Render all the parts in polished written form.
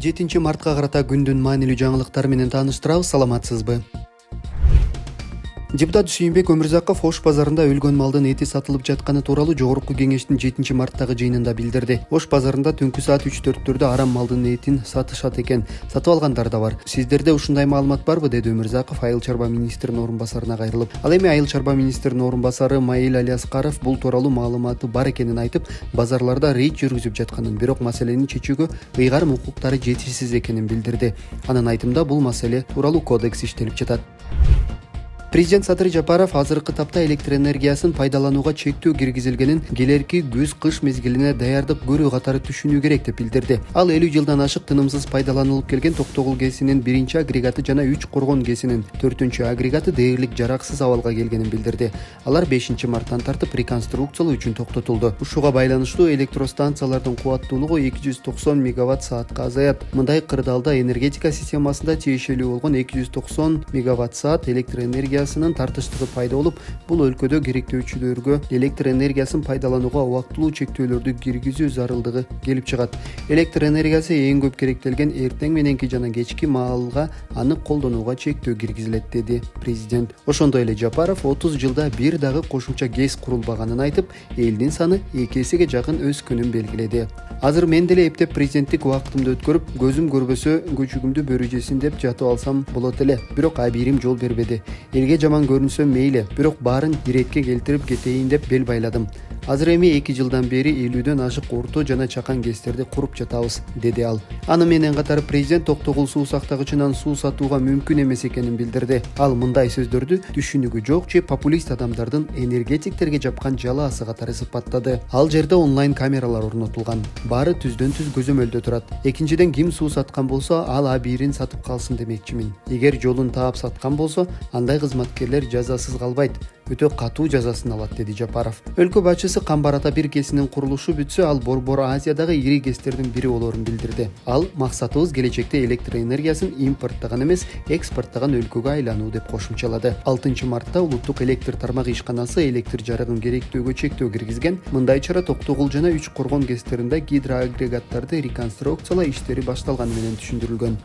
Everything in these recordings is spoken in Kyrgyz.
7-мартка карата күндүн маанилүү жаңылыктары менен тааныштырабыз. Саламатсызбы? Депутат Сүйүнбек Өмүрзаков Ош базарында өлгөн малдын эти сатылып жатканы тууралуу Жогорку кеңештин 7-марттагы жыйынында билдирди. Ош базарында түнкү саат 3-4 арам малдын этин сатышат экен. Сатып алгандар да бар. Сиздерде ушундай маалымат барбы? Деди Өмүрзаков Айыл чарба министринин орун басарына кайрылып. Ал эми Айыл чарба министринин орун басары Маил Алиаскаров бул тууралуу маалыматы бар экенин айтып, базарларда рейд жүргүзүп жатканын, бирок маселени чечүүгө ыйгарым укуктары жетишсиз экенин билдирди. Анын айтымында бул маселе тууралуу кодекс иштелип жатат. Президент Садыр Жапаров азыркы тапта электр энергиясын пайдаланууга чектөө киргизилгенин келерки күз-кыш мезгилине даярдык көрүү катары түшүнүү керек деп билдирди. Ал 50 жылдан ашык тынымсыз пайдаланылып келген Токтогул ГЭСинин 1-агрегаты жана 3 Коргон ГЭСинин 4-агрегаты дээрлик жараксыз абалга келгенин билдирди. Алар 5-марттан тартып реконструкциялоо үчүн токтотулду. Ушуга байланыштуу электростанциялардын кубаттуулугу 290 мегаватт-саатка азаят. Мындай кырдаалда энергетика системасында тиешелүү болгон 290 мегаватт-саат электр энергия тартыштыгы пайда болуп, бул өлкөдө керектөөчүлөргө электр энергиясын пайдаланууга убактылуу чектөөлөрдү киргизүү зарылдыгы келип чыгат. Электр энергиясы эң көп керектелген эртең мененки жана кечки маалга аны колдонууга чектөө киргизилет, деди президент. Ошондой эле Жапаров 30 жылда бир дагы кошумча ГЭС курулбаганын айтып, элдин саны 2 эсеге жакын өскөнүн белгиледи. Азыр мен деле эптеп президенттик убактымды өткөрүп, көзүм көрбөсө көчүгүмдү бөрү жесин деп жатып алсам болот эле. Бирок абийирим жол бербеди. Элге жаман көрүнсө мейли, бирок баарын иретке келтирип кетейин деп бел байладым. Азыр эми 2 жылдан бери 50дөн ашык орто жана чакан ГЭСтерди куруп жатабыз, деди ал. Аны менен катары президент Токтогул суу сактагычынан суу сатууга мүмкүн эмес экенин билдирди. Ал мындай сөздөрдү түшүнүгү жок же популист адамдардын энергетиктерге жапкан жалаасы катары сыпаттады. Ал жерде онлайн камералар орнотулган. Баары түздөн-түз көзөмөлдө турат. Экинчиден, ким суу саткан болсо, ал абийирин сатып калсын демекчимин. Эгер жолун таап саткан болсо, андай кызматкерлер жазасыз калбайт, өтө катуу жазасын алат, деди Жапаров. Өлкө башчысы Камбар Ата 1 ГЭСинин курулушу бүтсө, ал Борбор Азиядагы ири ГЭСтердин бири болорун билдирди. Ал максатыбыз келечекте электр энергиясын импорттогон эмес, экспорттогон өлкөгө айлануу деп кошумчалады. 6-мартта улуттук электр тармагы ишканасы электр жарыгын керектөөгө чектөө киргизген. Мындай чара Токтогул жана 3 Коргон ГЭСтеринде гидроагрегаттарды реконструкциялоо иштери башталганы менен түшүндүрүлгөн.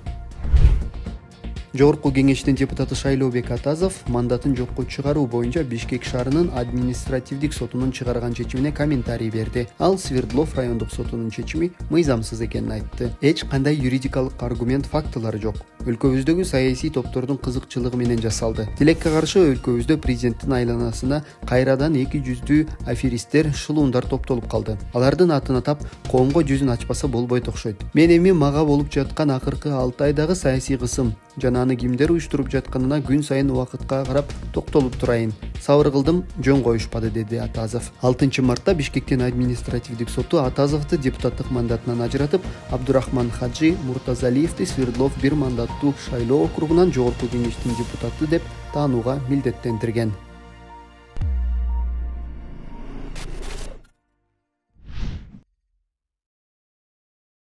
Жогорку кеңештин депутаты Шайлообек Атазов мандатын жокко чыгаруу боюнча Бишкек шаарынын административдик сотунун чыгарган чечимине комментарий берди. Ал Свердлов райондук сотунун чечими мыйзамсыз экенин айтты. Эч кандай юридикалык аргумент, фактылар жок. Өлкөбүздөгү саясий топтордун кызыкчылыгы менен жасалды. Тилекке каршы өлкөбүздө президенттин айланасына кайрадан 200 аферисттер, шылуундар топтолуп калды. Алардын атын атап, коомго жүзүн ачпаса болбойт окшойт. Мен эми мага болуп жаткан акыркы 6 айдагы саясий кысым жана аны кимдер уюштуруп жатканына күн сайын убакытка карап токтолуп турайын. Сабыр кылдым, жөн коюшпады, деди Атазов. 6-мартта Бишкектин административдик соту Атазовду депутаттык мандатынан ажыратып, Абдурахман Хаджи Муртазалиевди Свердлов 1 мандаттуу шайлоо округунан Жогорку кеңештин депутаты деп таанууга милдеттендирген.